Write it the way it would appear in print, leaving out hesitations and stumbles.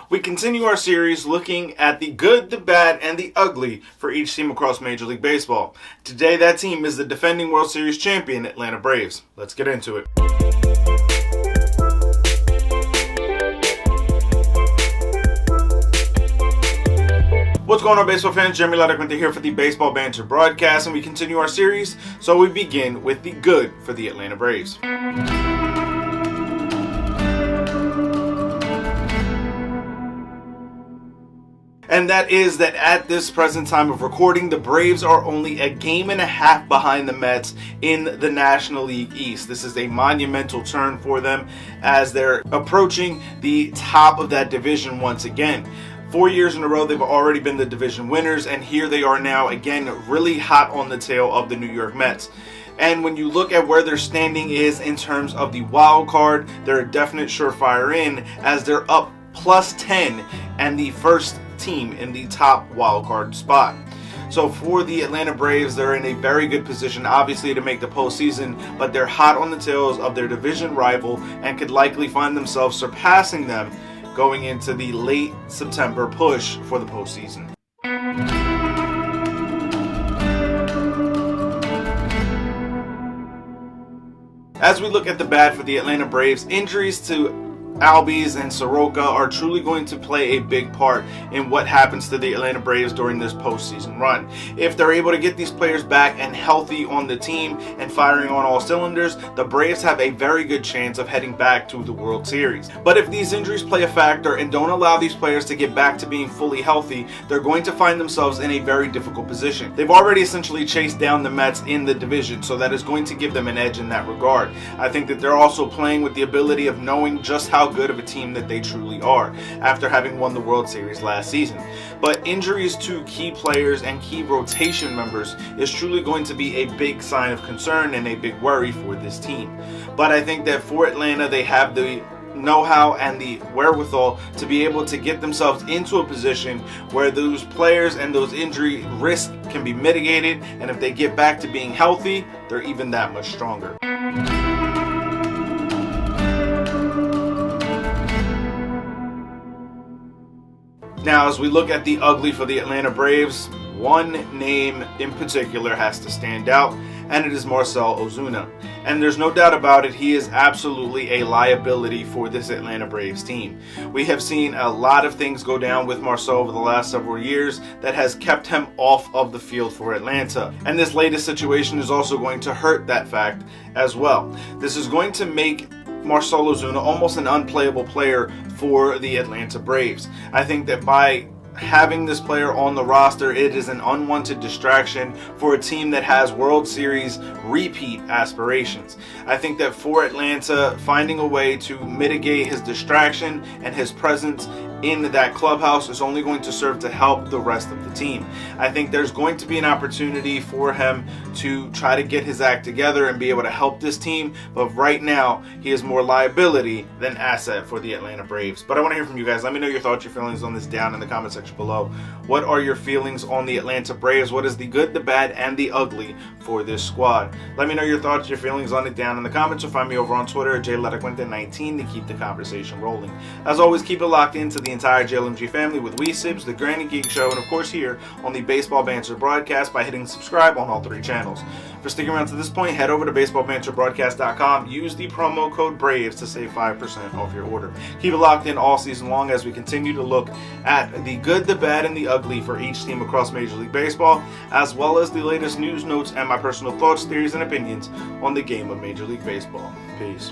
We continue our series looking at the good, the bad, and the ugly for each team across Major League Baseball. Today, that team is the defending World Series champion, Atlanta Braves. Let's get into it. What's going on, baseball fans? Jeremy Laracuente here for the Baseball Banter Broadcast, and we continue our series. So we begin with the good for the Atlanta Braves. And that is that at this present time of recording, the Braves are only a game and a half behind the Mets in the National League East. This is a monumental turn for them as they're approaching the top of that division once again. 4 years in a row, they've already been the division winners, and here they are now again really hot on the tail of the New York Mets. And when you look at where their standing is in terms of the wild card, they're a definite surefire in as they're up plus 10 and the first team in the top wild card spot. So for the Atlanta Braves, they're in a very good position, obviously, to make the postseason, but they're hot on the tails of their division rival and could likely find themselves surpassing them going into the late September push for the postseason. As we look at the bad for the Atlanta Braves, injuries to Albies and Soroka are truly going to play a big part in what happens to the Atlanta Braves during this postseason run. If they're able to get these players back and healthy on the team and firing on all cylinders, the Braves have a very good chance of heading back to the World Series. But if these injuries play a factor and don't allow these players to get back to being fully healthy, they're going to find themselves in a very difficult position. They've already essentially chased down the Mets in the division, so that is going to give them an edge in that regard. I think that they're also playing with the ability of knowing just how good of a team that they truly are after having won the World Series last season. But injuries to key players and key rotation members is truly going to be a big sign of concern and a big worry for this team. But I think that for Atlanta, they have the know-how and the wherewithal to be able to get themselves into a position where those players and those injury risks can be mitigated, and if they get back to being healthy, they're even that much stronger. Now, as we look at the ugly for the Atlanta Braves, one name in particular has to stand out, and it is Marcell Ozuna. And there's no doubt about it, he is absolutely a liability for this Atlanta Braves team. We have seen a lot of things go down with Marcell over the last several years that has kept him off of the field for Atlanta. And this latest situation is also going to hurt that fact as well. This is going to make Marcell Ozuna almost an unplayable player for the Atlanta Braves. I think that by having this player on the roster, it is an unwanted distraction for a team that has World Series repeat aspirations. I think that for Atlanta, finding a way to mitigate his distraction and his presence in that clubhouse is only going to serve to help the rest of the team. I think there's going to be an opportunity for him to try to get his act together and be able to help this team, but right now he is more liability than asset for the Atlanta Braves. But I want to hear from you guys. Let me know your thoughts, your feelings on this down in the comment section below. What are your feelings on the Atlanta Braves? What is the good, the bad, and the ugly for this squad? Let me know your thoughts, your feelings on it down in the comments, or find me over on Twitter at JLaracuente19 to keep the conversation rolling. As always, keep it locked into the entire JLMG family with Wee Sibs, The Granny Geek Show, and of course here on the Baseball Banter Broadcast by hitting subscribe on all 3 channels. For sticking around to this point, head over to baseballbanterbroadcast.com. Use the promo code BRAVES to save 5% off your order. Keep it locked in all season long as we continue to look at the good, the bad, and the ugly for each team across Major League Baseball, as well as the latest news, notes, and my personal thoughts, theories, and opinions on the game of Major League Baseball. Peace.